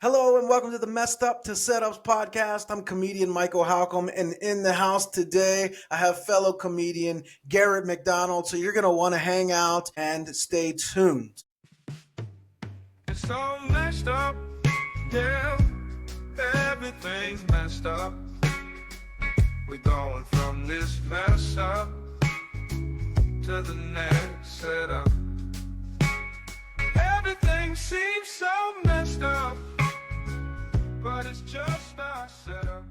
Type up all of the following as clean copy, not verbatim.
Hello and welcome to the Messed Up to Setups podcast. I'm comedian Michael Halcomb, and in the house today I have fellow comedian Garrett McDonald. So you're going to want to hang out and stay tuned. It's all messed up, yeah. Everything's messed up. We're going from this mess up to the next setup. Everything seems so messed up, but it's just our setup.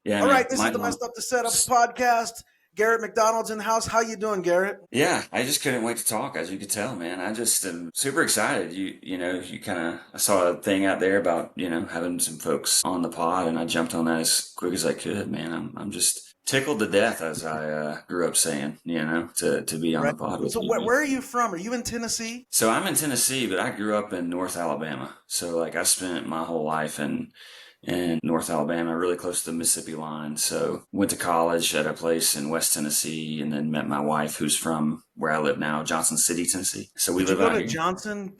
Yeah. All right, this is the Messed Up to Setups podcast. Garrett McDonald's in the house. How you doing, Garrett? Yeah, I just couldn't wait to talk, as you could tell, man. I just am super excited. I saw a thing out there about, having some folks on the pod, and I jumped on that as quick as I could, man. I'm just tickled to death, as I grew up saying, to be on the pod with you. So where are you from? Are you in Tennessee? So I'm in Tennessee, but I grew up in North Alabama. So I spent my whole life in North Alabama, really close to the Mississippi line. So went to college at a place in West Tennessee, and then met my wife, who's from where I live now, Johnson City, Tennessee. So we live out here. Did you go to Johnson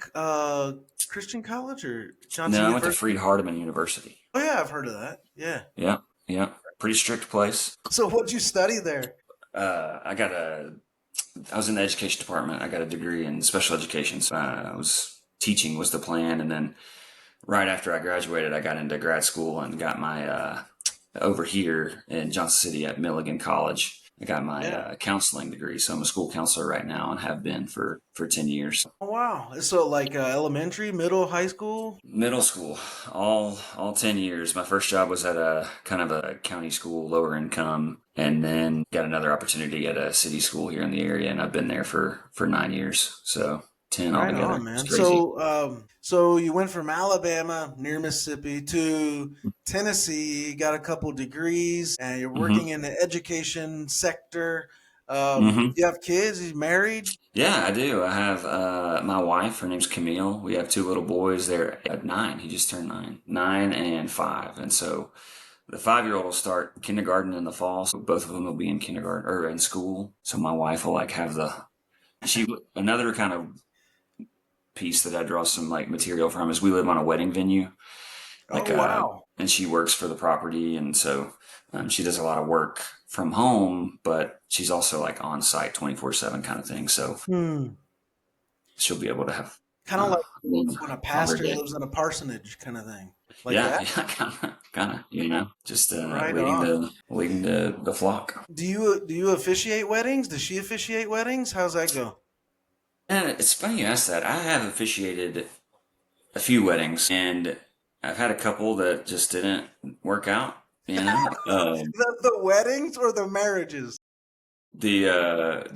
Christian College or Johnson No, University? I went to Freed-Hardeman University. Oh yeah, I've heard of that. Yeah. Yeah. Pretty strict place. So what'd you study there? I was in the education department. I got a degree in special education. So teaching was the plan, and then right after I graduated, I got into grad school and got my, over here in Johnson City at Milligan College, I got my counseling degree. So I'm a school counselor right now and have been for 10 years. Oh, wow. So like elementary, middle, high school? Middle school, all 10 years. My first job was at a kind of a county school, lower income, and then got another opportunity at a city school here in the area. And I've been there for 9 years. So 10 right altogether. On, man. So you went from Alabama near Mississippi to Tennessee, got a couple degrees, and you're working in the education sector. Do you have kids? Are you married? Yeah, I do. I have my wife. Her name's Camille. We have 2 little boys. They're at 9. He just turned 9 and 5. And so the 5-year-old will start kindergarten in the fall. So both of them will be in kindergarten or in school. So my wife will have another kind of piece that I draw some material from is we live on a wedding venue. Wow. And she works for the property. And so she does a lot of work from home, but she's also on site 24/7 kind of thing. So she'll be able to have kind of like when a pastor lives in a parsonage kind of thing. Kind of, just leading the flock. Do you officiate weddings? Does she officiate weddings? How's that go? And it's funny you ask that. I have officiated a few weddings, and I've had a couple that just didn't work out. The weddings or the marriages? The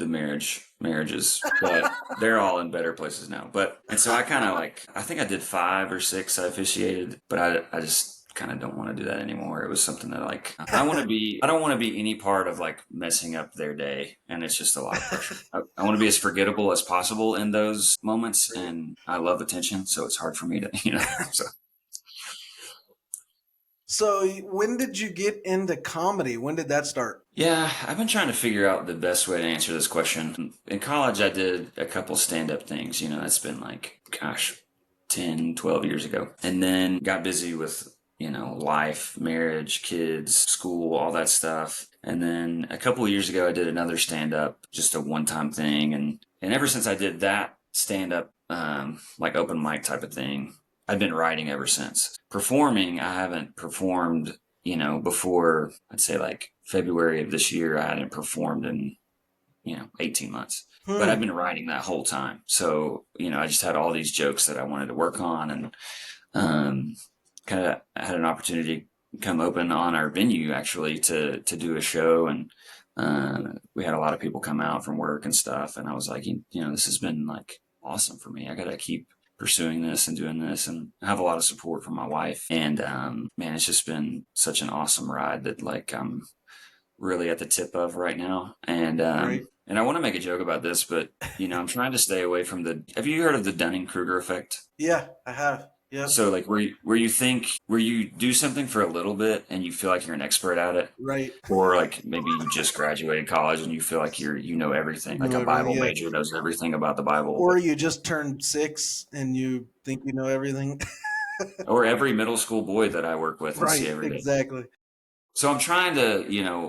marriages, but they're all in better places now. And so I kind of I think I did 5 or 6 I officiated, but I just kind of don't want to do that anymore. It was something that I don't want to be any part of messing up their day, and it's just a lot of pressure. I want to be as forgettable as possible in those moments, and I love attention, so it's hard for me to So when did you get into comedy? When did that start? Yeah, I've been trying to figure out the best way to answer this question. In college, I did a couple stand-up things. That's been 10, 12 years ago. And then got busy with, life, marriage, kids, school, all that stuff. And then a couple of years ago, I did another stand-up, just a one-time thing. And ever since I did that stand-up, open mic type of thing, I've been writing ever since. Performing, I haven't performed, before, I'd say February of this year. I hadn't performed in, 18 months. But I've been writing that whole time. So, I just had all these jokes that I wanted to work on, and kind of had an opportunity to come open on our venue, actually, to do a show. And we had a lot of people come out from work and stuff. And I was like, this has been awesome for me. I got to keep pursuing this and doing this, and I have a lot of support from my wife. And man, it's just been such an awesome ride that I'm really at the tip of right now. And and I want to make a joke about this, but I'm trying to stay away from have you heard of the Dunning-Kruger effect? Yeah, I have. Yeah. So where you do something for a little bit and you feel like you're an expert at it, right? Or maybe you just graduated college and you feel like you know everything, a Bible major knows everything about the Bible. Or you just turned 6 and you think you know everything. or every middle school boy that I work with and see Right, every day. exactly. So I'm trying to,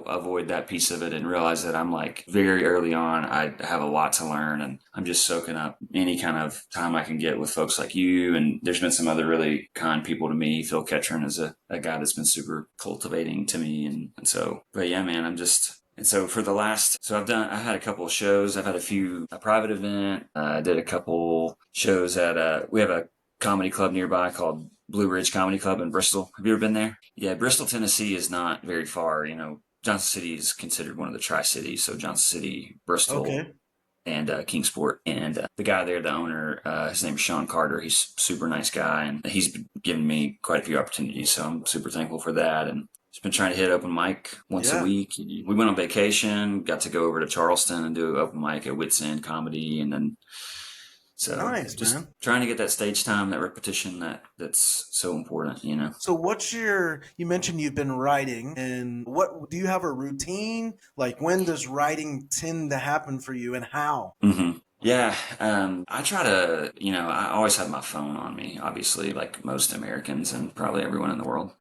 avoid that piece of it and realize that I'm like very early on, I have a lot to learn and I'm just soaking up any kind of time I can get with folks like you. And there's been some other really kind people to me. Phil Ketchern is a guy that's been super cultivating to me. And so, but yeah, man, and so for the last, so I had a couple of shows. I've had a private event. I did a couple shows we have a comedy club nearby called Blue Ridge Comedy Club in Bristol. Have you ever been there? Yeah, Bristol, Tennessee is not very far. Johnson City is considered one of the Tri-Cities, so Johnson City, Bristol, Okay. and Kingsport. And the guy there, the owner, his name is Sean Carter. He's a super nice guy, and he's given me quite a few opportunities, so I'm super thankful for that. And just been trying to hit open mic once a Yeah. week. We went on vacation, got to go over to Charleston and do open mic at Wits End Comedy, and then so Nice, just man. trying to get that stage time, that repetition, that's so important. So you mentioned you've been writing, and what do you have a routine? Like, when does writing tend to happen for you and how? Yeah, I try to, I always have my phone on me, obviously, like most Americans and probably everyone in the world.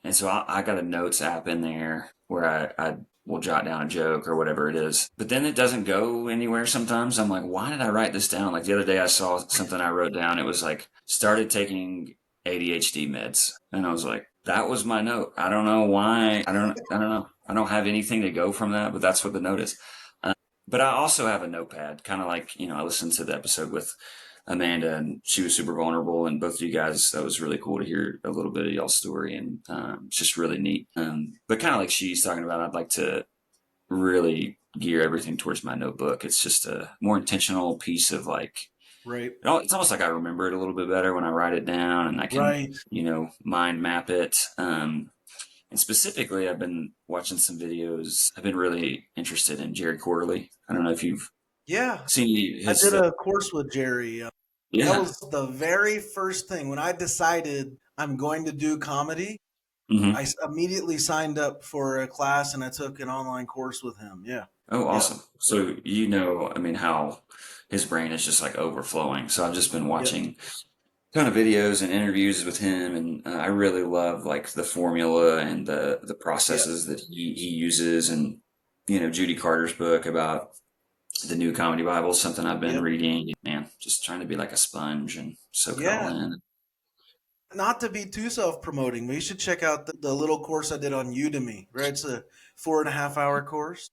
And so I got a notes app in there where I will jot down a joke or whatever it is. But then it doesn't go anywhere sometimes. I'm like, why did I write this down? Like the other day I saw something I wrote down. It was like, started taking ADHD meds. And I was like, that was my note. I don't know why. I don't know. I don't have anything to go from that, but that's what the note is. But I also have a notepad, kind of like, I listened to the episode with Amanda and she was super vulnerable. And both of you guys, that was really cool to hear a little bit of y'all's story. And it's just really neat. But kind of like she's talking about, I'd like to really gear everything towards my notebook. It's just a more intentional piece of like, Right. it's almost like I remember it a little bit better when I write it down and I can, Right. mind map it. And specifically, I've been watching some videos. I've been really interested in Jared Quarterly. I don't know if you've Yeah. seen I his did stuff. a course with Jerry. That Yeah. was the very first thing when I decided I'm going to do comedy. Hmm. Immediately signed up for a class and I took an online course with him. Yeah. Oh, Yeah. awesome. So, I mean, how his brain is just like overflowing. So I've just been Yep. watching a ton of videos and interviews with him, and I really love like the formula and the Yeah. processes that he uses, and Judy Carter's book about the new comedy Bible is something I've been Yep. reading. Man, just trying to be like a sponge and soak it all Yeah. in. Not to be too self-promoting, but you should check out the little course I did on Udemy. Right. It's a 4.5 hour course.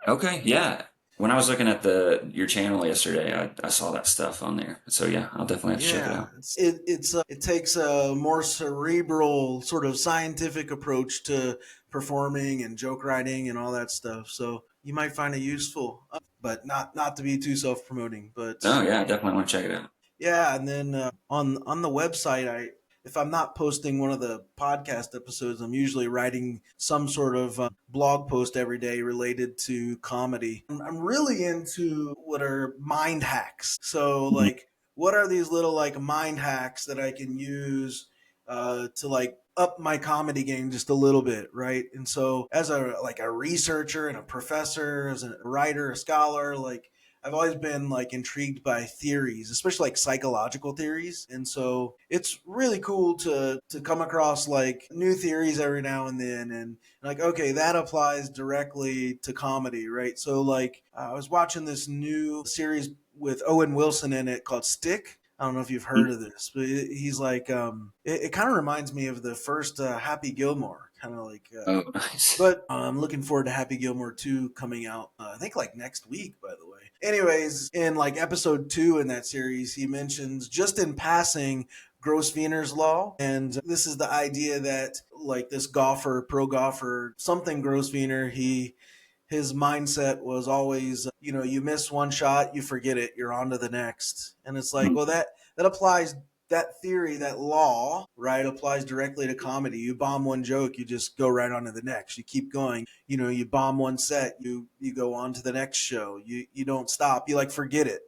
Okay, yeah. When I was looking at the your channel yesterday, I saw that stuff on there. So yeah, I'll definitely have to check it Yeah, out. it takes a more cerebral sort of scientific approach to performing and joke writing and all that stuff. So you might find it useful, but not to be too self promoting. But Oh yeah, I definitely want to check it out. yeah, and then on the website, I if I'm not posting one of the podcast episodes, I'm usually writing some sort of blog post every day related to comedy. I'm really into what are mind hacks. So Mhm. like, what are these little like mind hacks that I can use to like up my comedy game just a little bit, right? And so as a researcher and a professor, as a writer, a scholar, like I've always been like intrigued by theories, especially like psychological theories. And so it's really cool to come across like new theories every now and then and like okay, that applies directly to comedy, right? So like I was watching this new series with Owen Wilson in it called Stick. I don't know if you've heard of this, but he's like it kind of reminds me of the first Happy Gilmore, kind of like Oh, nice. but I'm looking forward to Happy Gilmore 2 coming out, I think like next week, by the way. Anyways, in like episode 2 in that series, he mentions just in passing Gross Wiener's law. And this is the idea that like this golfer, pro golfer, something Gross Wiener, his mindset was always, you miss one shot, you forget it, you're on to the next. And it's like, Mhm. well, that applies, that theory, that law, right, applies directly to comedy. You bomb one joke, you just go right on to the next. You keep going. You bomb one set, you go on to the next show. You don't stop. You like forget it.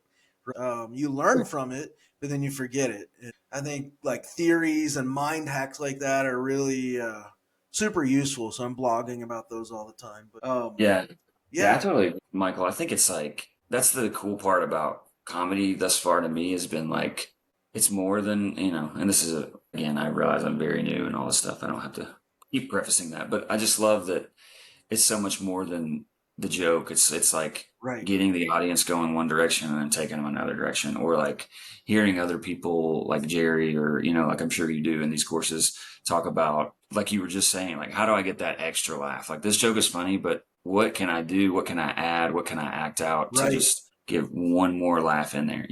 You learn from it, but then you forget it. And I think like theories and mind hacks like that are really super useful. So I'm blogging about those all the time. But Yeah, yeah, I yeah, totally, Michael. I think it's like that's the cool part about comedy thus far to me has been like it's more than, and this is again, I realize I'm very new and all this stuff. I don't have to keep prefacing that, but I just love that it's so much more than the joke. It's like Right. getting the audience going one direction and then taking them another direction, or like hearing other people like Jerry, or like I'm sure you do in these courses, talk about, like you were just saying, like, how do I get that extra laugh? Like, this joke is funny, but what can I do? What can I add? What can I act out to Right. just give one more laugh in there?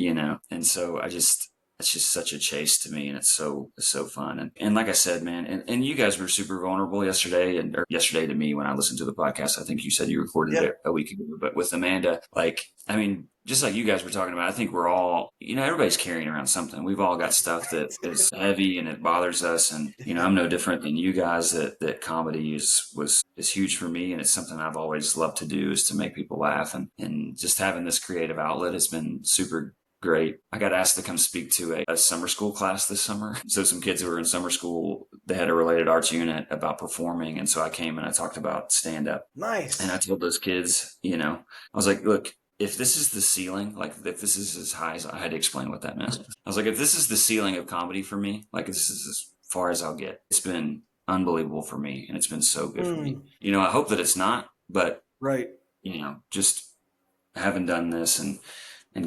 And so it's just such a chase to me, and it's so fun. And like I said, man, and you guys were super vulnerable yesterday, or yesterday to me when I listened to the podcast. I think you said you recorded Yeah. it a week ago, but with Amanda, like, I mean, just like you guys were talking about, I think we're all, everybody's carrying around something. We've all got stuff that is heavy and it bothers us. And, Yeah. I'm no different than you guys, that comedy is huge for me. And it's something I've always loved to do, is to make people laugh. And just having this creative outlet has been super great. I got asked to come speak to a summer school class this summer. So some kids who were in summer school, they had a related arts unit about performing. And so I came and I talked about stand up. And I Nice. told those kids, I was like, look, if this is the ceiling, like if this is as high as, I had to explain what that meant. I was like, if this is the ceiling of comedy for me, like this is as far as I'll get. It's been unbelievable for me, and it's been so good for me. Mm, I hope that it's not, but right. just having done this, and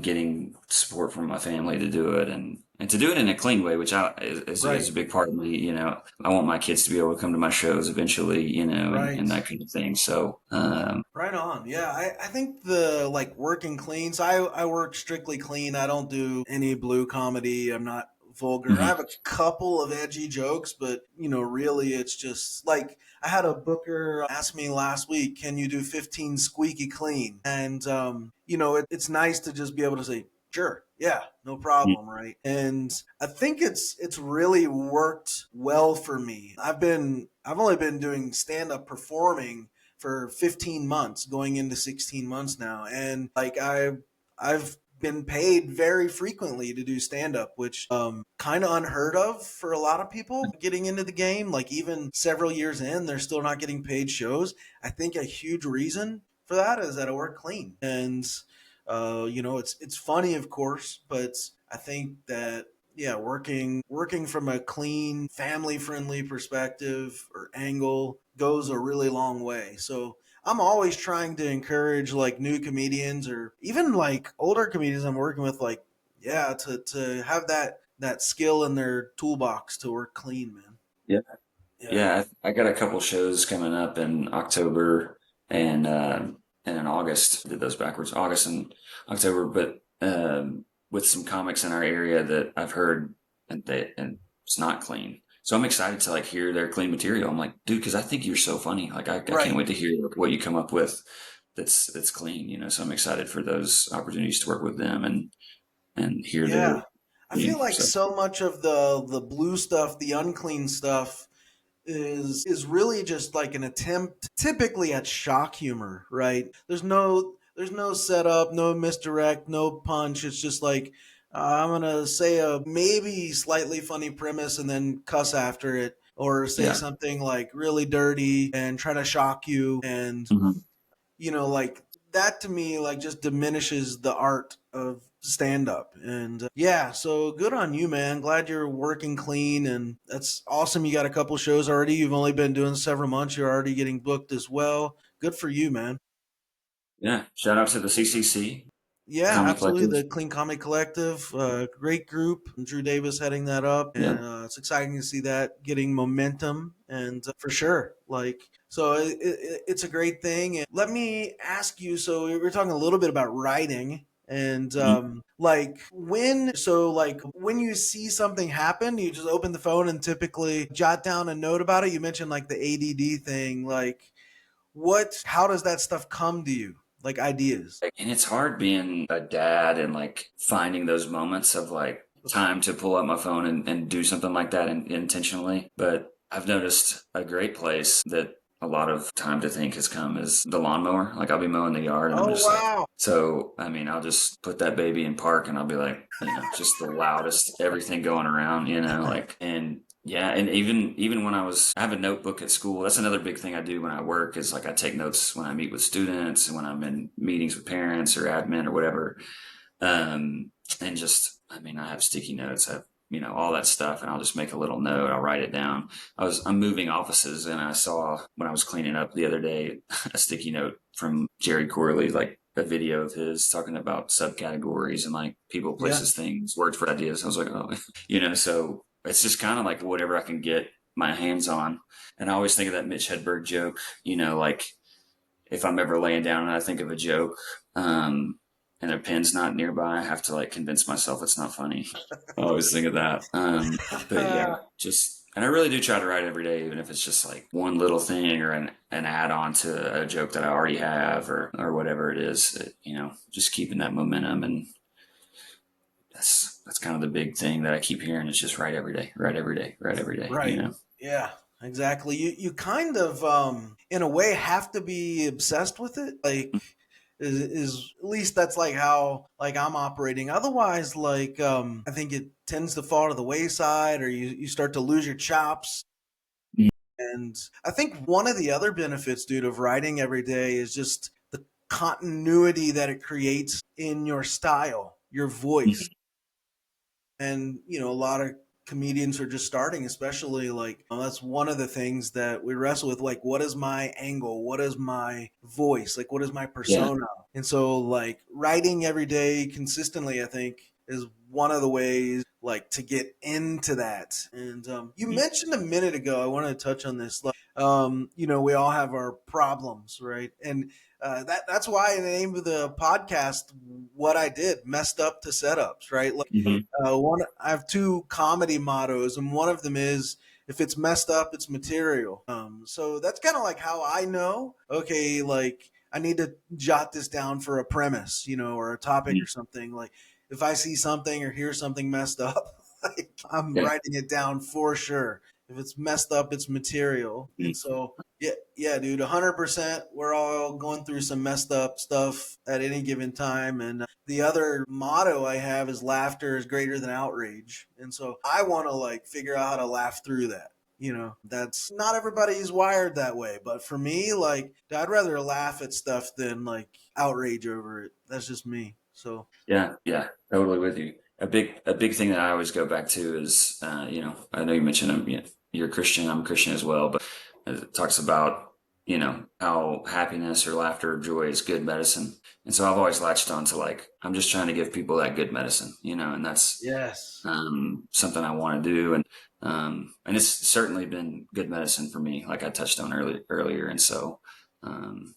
getting support from my family to do it, and to do it in a clean way, which is Right. a big part of me. I want my kids to be able to come to my shows eventually, and Right. that kind of thing. So, Right on. Yeah, I think the like working clean. So I work strictly clean. I don't do any blue comedy. I'm not vulgar. I mhm, have a couple of edgy jokes, but really it's just like I had a booker ask me last week, "Can you do 15 squeaky clean?" And it's nice to just be able to say, "Sure, yeah, no problem," right? And I think it's really worked well for me. I've only been doing stand up performing for 15 months, going into 16 months now. And like I've been paid very frequently to do stand up, which kind of unheard of for a lot of people getting into the game. Like even several years in, they're still not getting paid shows. I think a huge reason for that is that I work clean. And it's funny, of course, but I think that yeah, working from a clean, family friendly perspective or angle goes a really long way. So I'm always trying to encourage like new comedians or even like older comedians I'm working with, like yeah, to have that skill in their toolbox to work clean, man. yeah, Yeah. yeah. I got a couple shows coming up in October and in August. Did those backwards, August and October, but with some comics in our area that I've heard, and it's not clean. So I'm excited to like hear their clean material. I'm like, dude, because I think you're so funny. Like I can't Right. wait to hear what you come up with that's clean. So I'm excited for those opportunities to work with them and hear Yeah. their I feel thing. like So so much of the blue stuff, the unclean stuff is really just like an attempt typically at shock humor, right? There's no setup, no misdirect, no punch. It's just like I'm gonna say a maybe slightly funny premise and then cuss after it, or say yeah. something like really dirty and try to shock you. And Mhm. like that to me like just diminishes the art of stand up. And yeah, so good on you, man. Glad you're working clean, and that's awesome. You got a couple shows already. You've only been doing several months. You're already getting booked as well. Good for you, man. Yeah. Shout out to the CCC Yeah, Comedy absolutely. Collective. The Clean Comic Collective, great group. Drew Davis heading that up, Yeah. and it's exciting to see that getting momentum. And for sure, like, so it's a great thing. And let me ask you. So we were talking a little bit about writing, and Mhm. when you see something happen, you just open the phone and typically jot down a note about it. You mentioned like the ADD thing, like how does that stuff come to you? Like ideas. And it's hard being a dad and like finding those moments of like time to pull up my phone and do something like that intentionally. But I've noticed a great place that a lot of time to think has come is the lawnmower. Like I'll be mowing the yard and I'm Oh just like, wow. so I mean, I'll just put that baby in park and I'll be like, just the loudest everything going around, like, and yeah, and even when I have a notebook at school. That's another big thing I do when I work, is like I take notes when I meet with students and when I'm in meetings with parents or admin or whatever. And just I mean, I have sticky notes, I have, all that stuff, and I'll just make a little note. I'll write it down. I'm moving offices, and I saw when I was cleaning up the other day a sticky note from Jerry Corley, like a video of his talking about subcategories and like people, Yeah. places, things, words for ideas. I was like, oh, so it's just kind of like whatever I can get my hands on. And I always think of that Mitch Hedberg joke, like if I'm ever laying down and I think of a joke, and a pen's not nearby, I have to like convince myself it's not funny. I always think of that. But yeah, and I really do try to write every day, even if it's just like one little thing or an add on to a joke that I already have or whatever it is, just keeping that momentum. And that's kind of the big thing that I keep hearing. It's just write every day, write every day, write every day. Right. Yeah, exactly. You kind of in a way have to be obsessed with it. Like is at least that's like how like I'm operating. Otherwise, like I think it tends to fall to the wayside or you start to lose your chops. And I think one of the other benefits, dude, of writing every day is just the continuity that it creates in your style, your voice. And a lot of comedians are just starting, especially like that's one of the things that we wrestle with, like what is my angle, what is my voice, like what is my Yeah. persona. And so like writing every day consistently, I think, is one of the ways like to get into that. And you Yeah. mentioned a minute ago, I wanted to touch on this, like we all have our problems, right? And that's why in the name of the podcast, what I did, messed up to setups, right? Like Mm-hmm. one, I have two comedy mottos, and one of them is if it's messed up, it's material. So that's kind of like how I know. Okay, like I need to jot this down for a premise, or a topic or something. Like if I see something or hear something messed up, like I'm Yeah. writing it down for sure. If it's messed up, it's material. And so yeah, yeah, dude, 100%. We're all going through some messed up stuff at any given time, and the other motto I have is laughter is greater than outrage. And so I want to like figure out how to laugh through that. That's not everybody's wired that way, but for me, like I'd rather laugh at stuff than like outrage over it. That's just me. So Yeah, yeah, totally with you. A big thing that I always go back to is, I know you mentioned you're a Christian, I'm a Christian as well, but it talks about, how happiness or laughter or joy is good medicine. And so I've always latched on to like, I'm just trying to give people that good medicine, and that's yes, something I want to do. And it's certainly been good medicine for me, like I touched on earlier. And so, um,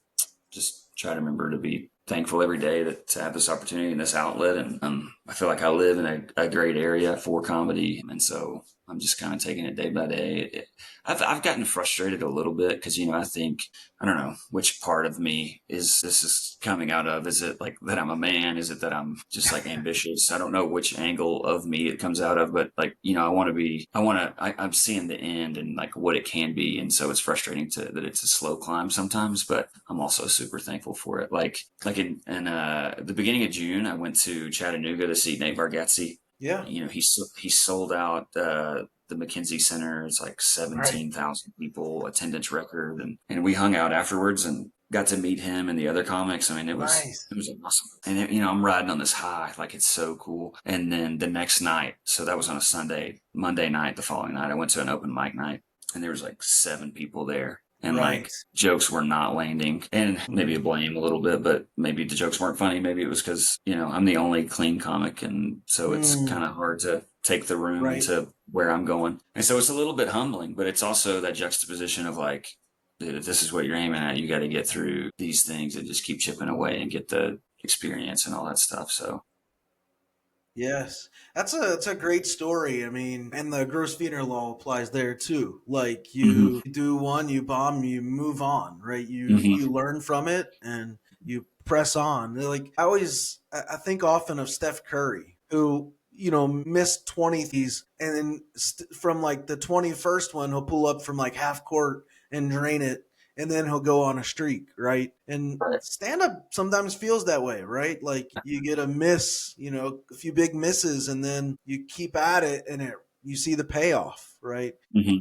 just try to remember to be thankful every day that to have this opportunity and this outlet. And I feel like I live in a great area for comedy, and so I'm just kind of taking it day by day. I've gotten frustrated a little bit because I think I don't know which part of me is this is coming out of. Is it like that I'm a man? Is it that I'm just like ambitious? I don't know which angle of me it comes out of, but like I want to be. I'm seeing the end and like what it can be, and so it's frustrating that it's a slow climb sometimes. But I'm also super thankful for it. Like in the beginning of June, I went to Chattanooga to see Nate Bargatze. yeah, He sold out the McKenzie Center. It's like right, 17,000 people, attendance record, and we hung out afterwards and got to meet him and the other comics. I mean, nice, it was awesome. And I'm riding on this high, like it's so cool. And then the next night, so that was on a Sunday, Monday night, the following night, I went to an open mic night, and there was like 7 people there. And right, like jokes were not landing, and maybe a blame a little bit, but maybe the jokes weren't funny. Maybe it was because I'm the only clean comic, and so it's kind of hard to take the room right. to where I'm going. And so it's a little bit humbling, but it's also that juxtaposition of like, dude, if this is what you're aiming at, you got to get through these things and just keep chipping away and get the experience and all that stuff. So Yes, that's a great story. I mean, and the gross Wiener law applies there too. Like hmm you do one, you bomb, you move on, right? hmm You learn from it and you press on. Like I think often of Steph Curry, who missed 20s, and then from like the 21st one, he'll pull up from like half court and drain it, and then he'll go on a streak, right? And right. stand up sometimes feels that way, right? Like you get a miss, a few big misses, and then you keep at it, and you see the payoff, right? hmm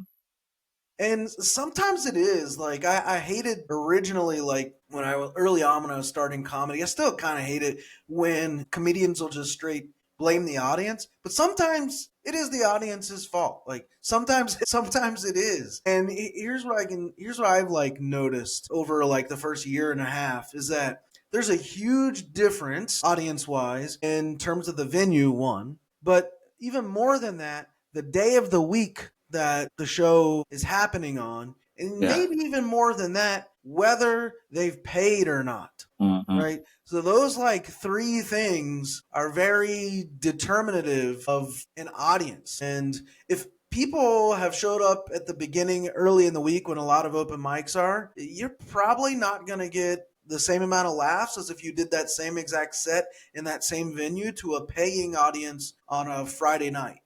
And sometimes it is like I hated originally, like when I was early on when I was starting comedy. I still kind of hate it when comedians will just straight blame the audience, but sometimes it is the audience's fault. Like sometimes it is. And here's what I've like noticed over like the first year and a half is that there's a huge difference audience wise in terms of the venue one, but even more than that, the day of the week that the show is happening on, and Yeah. maybe even more than that, whether they've paid or not. Mm-hmm. Right. So those like three things are very determinative of an audience. And if people have showed up at the beginning early in the week when a lot of open mics are, you're probably not going to get the same amount of laughs as if you did that same exact set in that same venue to a paying audience on a Friday night,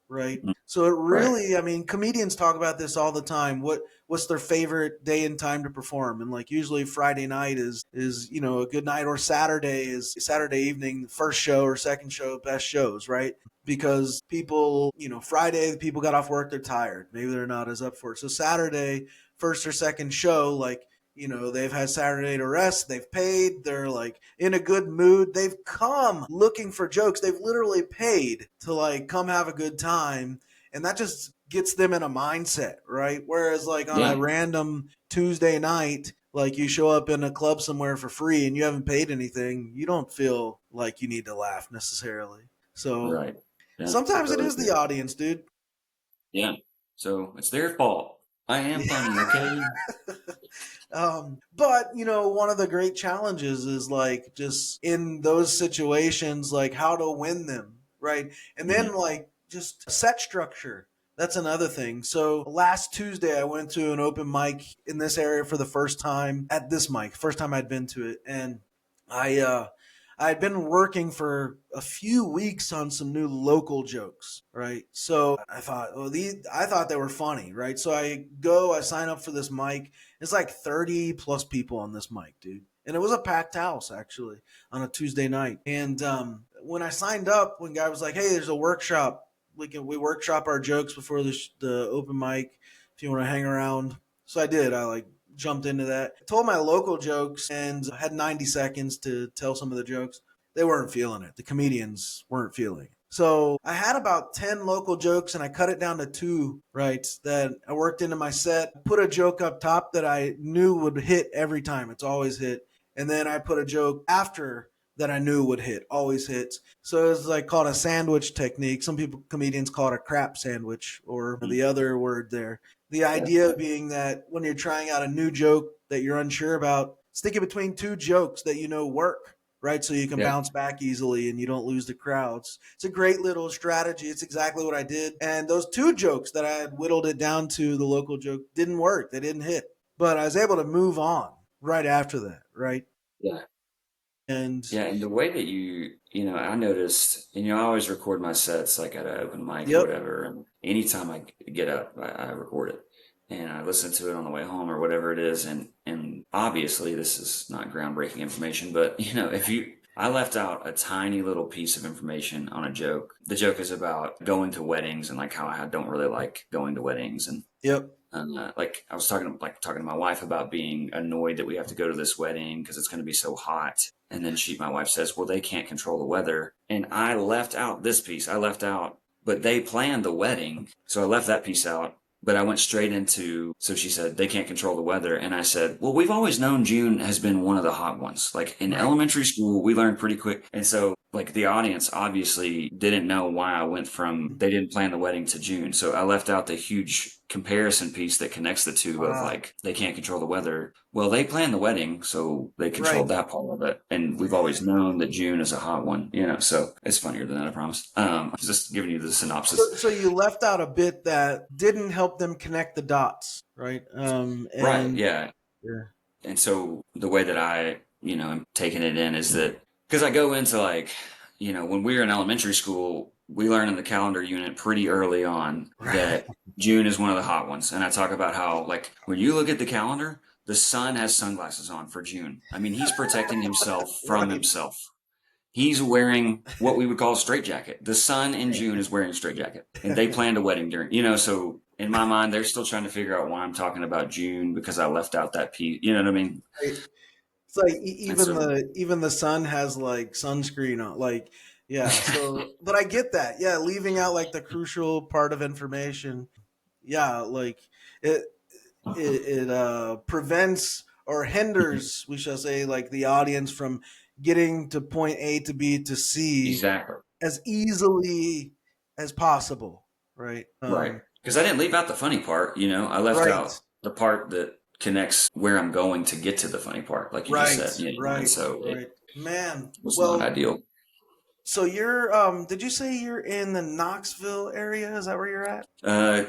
right? So it Right. really, I mean, comedians talk about this all the time. What's their favorite day and time to perform? And like usually Friday night is a good night, or Saturday is Saturday evening, first show or second show, best shows, right? Because people, Friday the people got off work, they're tired, maybe they're not as up for it. So Saturday, first or second show, like they've had Saturday to rest, they've paid, they're like in a good mood, they've come looking for jokes, they've literally paid to like come have a good time, and that just gets them in a mindset, right? Whereas like on a Yeah. random Tuesday night, like you show up in a club somewhere for free and you haven't paid anything, you don't feel like you need to laugh necessarily. So Right. Yeah. I sometimes it totally is agree. the audience, dude. Yeah. So it's their fault. I am funny, okay? But one of the great challenges is like just in those situations, like how to win them, right? And Mhm. then like just set structure. That's another thing. So last Tuesday, I went to an open mic in this area for the first time at this mic, first time I'd been to it, and I I had been working for a few weeks on some new local jokes, right? So I thought, well, I thought they were funny, right? So I sign up for this mic. It's like 30 plus people on this mic, dude. And it was a packed house actually on a Tuesday night. And when I signed up, when guy was like, "Hey, there's a workshop. We workshop our jokes before the open mic. If you want to hang around." So I did. I like jumped into that. I told my local jokes and had 90 seconds to tell some of the jokes. They weren't feeling it. The comedians weren't feeling it. So I had about 10 local jokes and I cut it down to two, right? That I worked into my set, put a joke up top that I knew would hit every time. It's always hit. And then I put a joke after that I knew would hit, always hits. So it's like called a sandwich technique. Some people, comedians, call it a crap sandwich, or the other word there. The Yeah. idea being that when you're trying out a new joke that you're unsure about, stick it between two jokes that work, right? So you can Yeah. bounce back easily and you don't lose the crowds. It's a great little strategy. It's exactly what I did. And those two jokes that I had whittled it down to, the local joke, didn't work. They didn't hit. But I was able to move on right after that, right? Yeah. And Yeah. And the way that I noticed, I always record my sets like at an open mic or yep, whatever. And anytime I get up, I record it and I listen to it on the way home or whatever it is. And obviously this is not groundbreaking information, but I left out a tiny little piece of information on a joke. The joke is about going to weddings and like how I don't really like going to weddings. And yep, like I was talking to my wife about being annoyed that we have to go to this wedding because it's going to be so hot. And then my wife says, "Well, they can't control the weather." And I left out this piece. I left out, but they planned the wedding, so I left that piece out. But I went straight into, so she said, "They can't control the weather." And I said, "Well, we've always known June has been one of the hot ones. Like in right. elementary school, we learned pretty quick." And so like the audience obviously didn't know why I went from they didn't plan the wedding to June. So I left out the huge comparison piece that connects the two of Wow. like they can't control the weather. Well, they planned the wedding, so they Right. controlled that part of it. And we've always known that June is a hot one, so it's funnier than that, I promise. Just giving you the synopsis. So you left out a bit that didn't help them connect the dots, right? Right, And yeah. yeah. And so the way that I, am taking it in is that because I go into like, when we were in elementary school, we learn in the calendar unit pretty early on Right. that June is one of the hot ones. And I talk about how, like, when you look at the calendar, the sun has sunglasses on for June. I mean, he's protecting himself from Right. himself. He's wearing what we would call a straitjacket. The sun in June is wearing a straitjacket, and they planned a wedding during. So in my mind, they're still trying to figure out why I'm talking about June because I left out that piece. You know what I mean? Right. It's like And so, even the sun has like sunscreen on. Like Yeah. So, but I get that. Yeah, leaving out like the crucial part of information. Yeah, like it it prevents or hinders, we shall say, like the audience from getting to point A to B to C Exactly. as easily as possible. Right. Right. Because I didn't leave out the funny part, you know. I left Right. out the part that connects where I'm going to get to the funny part, like you just Right. said, you know, and Right. so it Right. Man. was not Well, ideal. so you're did you say you're in the Knoxville area? Is that where you're at?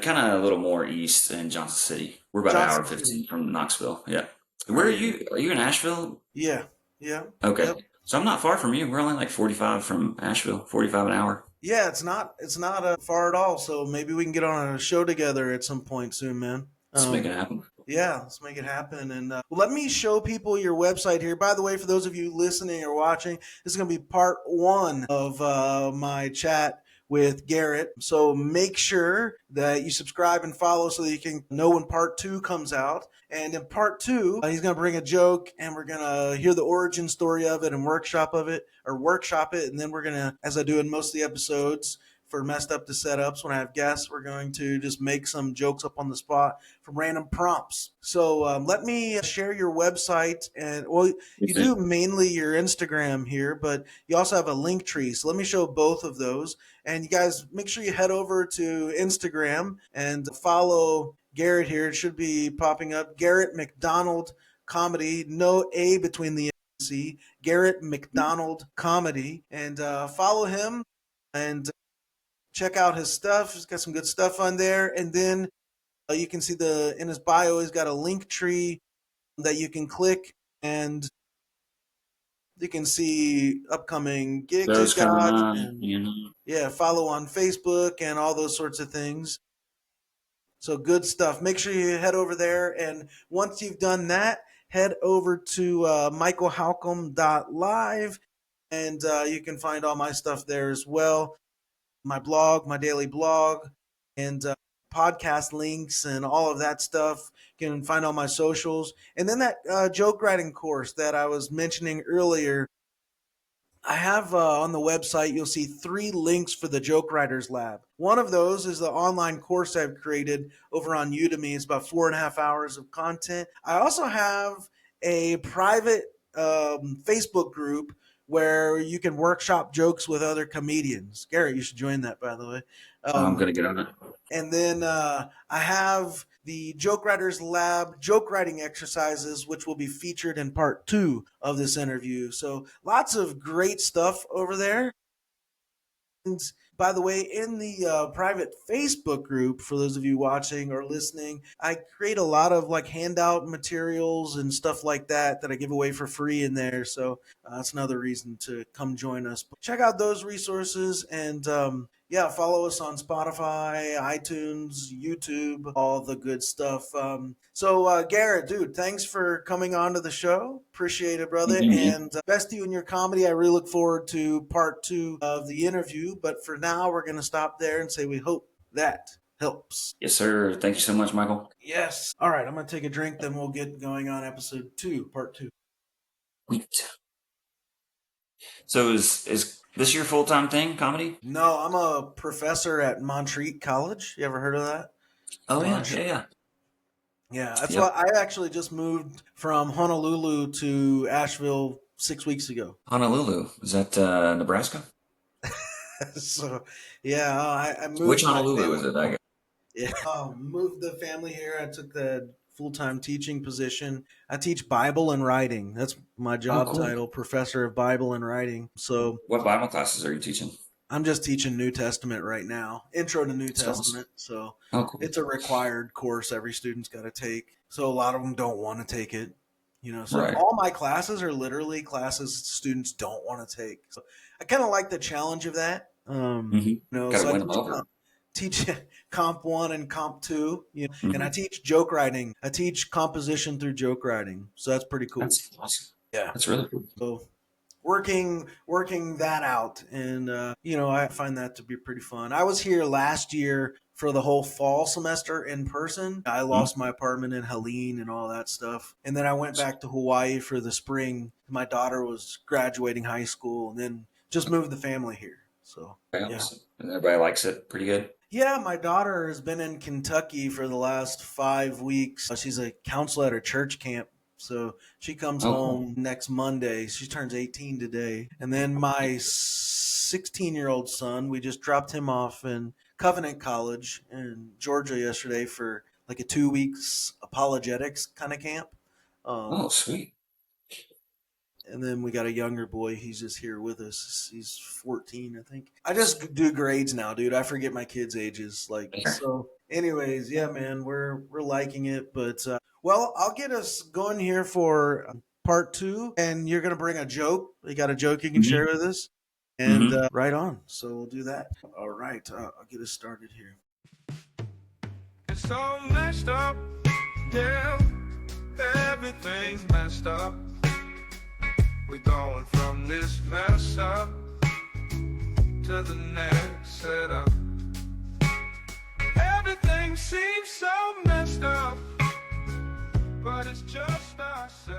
Kind of a little more east in Johnson City. We're about an hour Johnson and City. 15 from Knoxville. Yeah. All Where are right. you? Are you in Asheville? Yeah. Yeah. Okay. Yep. So I'm not far from you. We're only like 45 from Asheville, 45 an hour. Yeah, it's not far at all. So maybe we can get on a show together at some point soon, man. Let's make it happen. Yeah, let's make it happen. And let me show people your website here. By the way, for those of you listening or watching, this is going to be part one of my chat with Garrett. So make sure that you subscribe and follow so that you can know when part two comes out. And in part two, he's going to bring a joke and we're going to hear the origin story of it and workshop it. And then we're going to, as I do in most of the episodes, for messed up the setups when I have guests, we're going to just make some jokes up on the spot from random prompts. So let me share your website, and well, you do mainly your Instagram here, but you also have a link tree. So let me show both of those, and you guys make sure you head over to Instagram and follow Garrett here. It should be popping up. Garrett McDonald Comedy, no A between the C. Garrett McDonald Comedy, and follow him and check out his stuff. He's got some good stuff on there, and then you can see the in his bio. He's got a link tree that you can click, and you can see upcoming gigs he's Those coming got, on, and you know. yeah, follow on Facebook and all those sorts of things. So good stuff. Make sure you head over there, and once you've done that, head over to michaelhalcomb.live, and you can find all my stuff there as well. My blog, my daily blog, and podcast links and all of that stuff. You can find all my socials. And then that joke writing course that I was mentioning earlier, I have on the website, you'll see 3 links for the Joke Writers Lab. One of those is the online course I've created over on Udemy. It's about 4.5 hours of content. I also have a private Facebook group where you can workshop jokes with other comedians. Garrett, you should join that, by the way. I'm Um, gonna get on it. and then I have the Joke Writers Lab joke writing exercises, which will be featured in part two of this interview. So lots of great stuff over there. And by the way, in the private Facebook group, for those of you watching or listening, I create a lot of like handout materials and stuff like that I give away for free in there. So that's another reason to come join us. Check out those resources and yeah, follow us on Spotify, iTunes, YouTube, all the good stuff. So Garrett, dude, thanks for coming on to the show. Appreciate it, brother. Mhm. And best to you in your comedy. I really look forward to part two of the interview. But for now, we're going to stop there and say we hope that helps. Yes, sir. Thank you so much, Michael. Yes. All right. I'm going to take a drink, then we'll get going on episode two, part two. So is this your full time thing, comedy? No, I'm a professor at Montreat College. You ever heard of that? Oh yeah, Montreat. yeah, yeah. Yeah, that's why Yep. I actually just moved from Honolulu to Asheville 6 weeks ago. Honolulu. Is that Nebraska? So, yeah, I Which moved my Honolulu is family. it? I guess. Yeah, moved the family here. I took the full-time teaching position. I teach Bible and writing. That's my Oh, job cool. title, professor of Bible and writing. So What Bible classes are you teaching? I'm just teaching New Testament right now, intro to New That's awesome. Testament. So Oh, cool. it's a required course every student's got to take. So a lot of them don't want to take it. So Right. all my classes are literally classes students don't want to take. So I kind of like the challenge of that. Got So to I win them over. teach comp one and comp two, and I Mhm. teach joke writing. I teach composition through joke writing. So that's pretty cool. That's awesome. Yeah. That's really cool. So working that out, and I find that to be pretty fun. I was here last year for the whole fall semester in person. I lost my apartment in Helene and all that stuff, and then I went back to Hawaii for the spring. My daughter was graduating high school, and then just moved the family here. So Okay, yeah. awesome. And everybody likes it pretty good? Yeah, my daughter has been in Kentucky for the last 5 weeks. She's a counselor at her church camp. So she comes Oh, cool. home next Monday. She turns 18 today. And then my 16-year-old son, we just dropped him off in Covenant College in Georgia yesterday for like a 2 weeks apologetics kind of camp. Oh, sweet. And then we got a younger boy. He's just here with us. He's 14, I think. I just do grades now, dude. I forget my kids' ages. Like, so. Anyways, yeah, man, we're liking it. But well, I'll get us going here for part 2, and you're gonna bring a joke. You got a joke you can share with us, and right on. So we'll do that. All right, I'll get us started here. It's all messed up, yeah. Everything's messed up. We're going from this mess up to the next setup. Everything seems so messed up, but it's just ourselves.